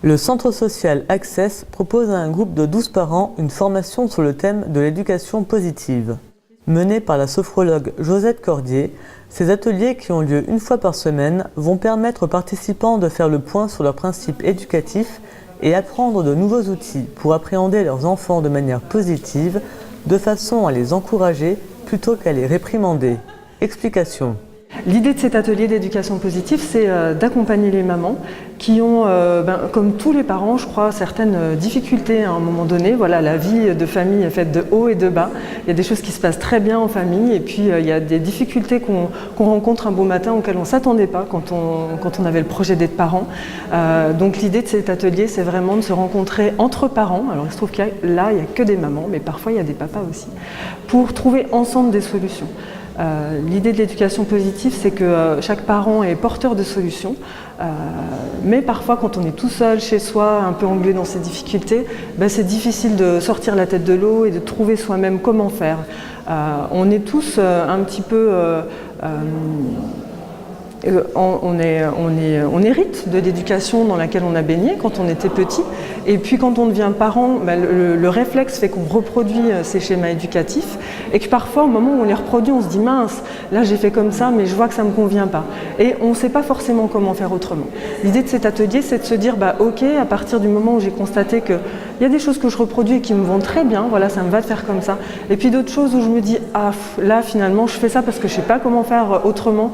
Le centre social Access propose à un groupe de 12 parents une formation sur le thème de l'éducation positive. Menée par la sophrologue Josette Cordier, ces ateliers qui ont lieu une fois par semaine vont permettre aux participants de faire le point sur leurs principes éducatifs et apprendre de nouveaux outils pour appréhender leurs enfants de manière positive, de façon à les encourager plutôt qu'à les réprimander. Explication. L'idée de cet atelier d'éducation positive, c'est d'accompagner les mamans qui ont, comme tous les parents, je crois, certaines difficultés à un moment donné. Voilà, la vie de famille est faite de hauts et de bas. Il y a des choses qui se passent très bien en famille et puis il y a des difficultés qu'on rencontre un beau matin auxquelles on ne s'attendait pas quand on avait le projet d'être parent. Donc l'idée de cet atelier, c'est vraiment de se rencontrer entre parents. Alors il se trouve qu'il y a que des mamans, mais parfois il y a des papas aussi, pour trouver ensemble des solutions. L'idée de l'éducation positive, c'est que chaque parent est porteur de solutions, mais parfois quand on est tout seul chez soi, un peu englué dans ses difficultés, c'est difficile de sortir la tête de l'eau et de trouver soi-même comment faire. On est tous un petit peu... On hérite de l'éducation dans laquelle on a baigné quand on était petit, et puis quand on devient parent, le réflexe fait qu'on reproduit ces schémas éducatifs, et que parfois au moment où on les reproduit, on se dit mince, là j'ai fait comme ça mais je vois que ça ne me convient pas, et on ne sait pas forcément comment faire autrement. L'idée de cet atelier, c'est de se dire ok, à partir du moment où j'ai constaté qu'il y a des choses que je reproduis et qui me vont très bien, voilà, ça me va de faire comme ça, et puis d'autres choses où je me dis là finalement je fais ça parce que je ne sais pas comment faire autrement,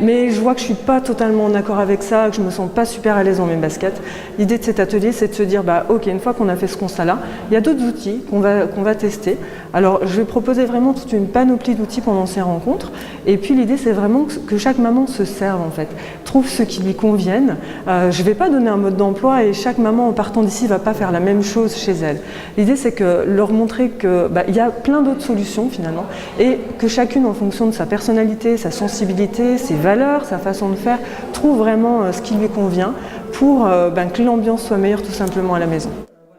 mais je vois que je ne suis pas totalement en accord avec ça, que je ne me sens pas super à l'aise dans mes baskets. L'idée de cet atelier, c'est de se dire, ok, une fois qu'on a fait ce constat-là, il y a d'autres outils qu'on va tester. Alors, je vais proposer vraiment toute une panoplie d'outils pendant ces rencontres. Et puis, l'idée, c'est vraiment que chaque maman se serve, en fait, trouve ce qui lui convienne. Je ne vais pas donner un mode d'emploi et chaque maman, en partant d'ici, ne va pas faire la même chose chez elle. L'idée, c'est que leur montrer qu'il y a plein d'autres solutions, finalement, et que chacune, en fonction de sa personnalité, sa sensibilité, ses valeurs, sa façon de faire, trouve vraiment ce qui lui convient pour que l'ambiance soit meilleure tout simplement à la maison.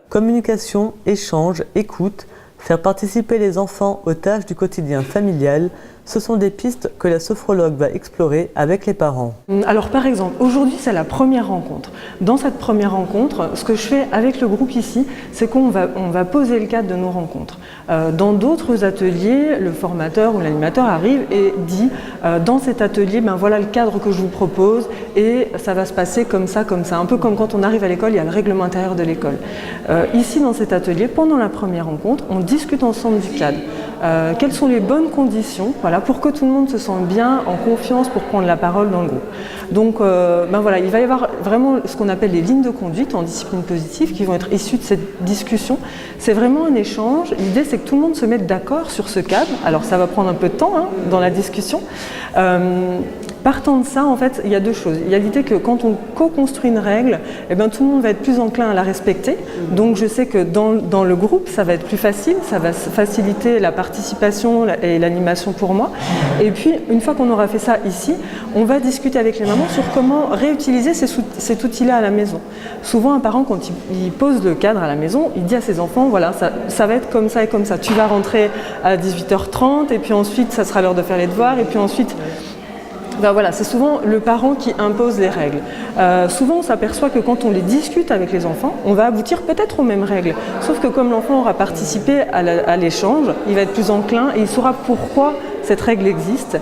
Communication, échange, écoute, faire participer les enfants aux tâches du quotidien familial, ce sont des pistes que la sophrologue va explorer avec les parents. Alors par exemple, aujourd'hui c'est la première rencontre. Dans cette première rencontre, ce que je fais avec le groupe ici, c'est qu'on va poser le cadre de nos rencontres. Dans d'autres ateliers, le formateur ou l'animateur arrive et dit dans cet atelier, voilà le cadre que je vous propose et ça va se passer comme ça, comme ça. Un peu comme quand on arrive à l'école, il y a le règlement intérieur de l'école. Ici dans cet atelier, pendant la première rencontre, on discute ensemble du cadre. Quelles sont les bonnes conditions pour que tout le monde se sente bien, en confiance pour prendre la parole dans le groupe. Donc il va y avoir vraiment ce qu'on appelle les lignes de conduite en discipline positive qui vont être issues de cette discussion. C'est vraiment un échange. L'idée, c'est que tout le monde se mette d'accord sur ce cadre. Alors ça va prendre un peu de temps dans la discussion. Partant de ça, en fait, il y a deux choses. Il y a l'idée que quand on co-construit une règle, tout le monde va être plus enclin à la respecter. Donc je sais que dans le groupe, ça va être plus facile, ça va faciliter la participation et l'animation pour moi. Et puis, une fois qu'on aura fait ça ici, on va discuter avec les mamans sur comment réutiliser cet outil-là à la maison. Souvent, un parent, quand il pose le cadre à la maison, il dit à ses enfants, voilà, ça va être comme ça et comme ça. Tu vas rentrer à 18h30 et puis ensuite, ça sera l'heure de faire les devoirs et puis ensuite... c'est souvent le parent qui impose les règles. Souvent, on s'aperçoit que quand on les discute avec les enfants, on va aboutir peut-être aux mêmes règles. Sauf que comme l'enfant aura participé à l'échange, il va être plus enclin et il saura pourquoi cette règle existe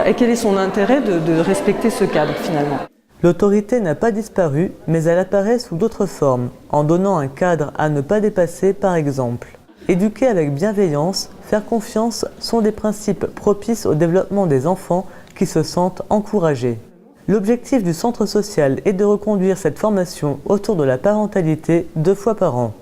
et quel est son intérêt de respecter ce cadre finalement. L'autorité n'a pas disparu, mais elle apparaît sous d'autres formes, en donnant un cadre à ne pas dépasser par exemple. Éduquer avec bienveillance, faire confiance sont des principes propices au développement des enfants qui se sentent encouragés. L'objectif du centre social est de reconduire cette formation autour de la parentalité 2 fois par an.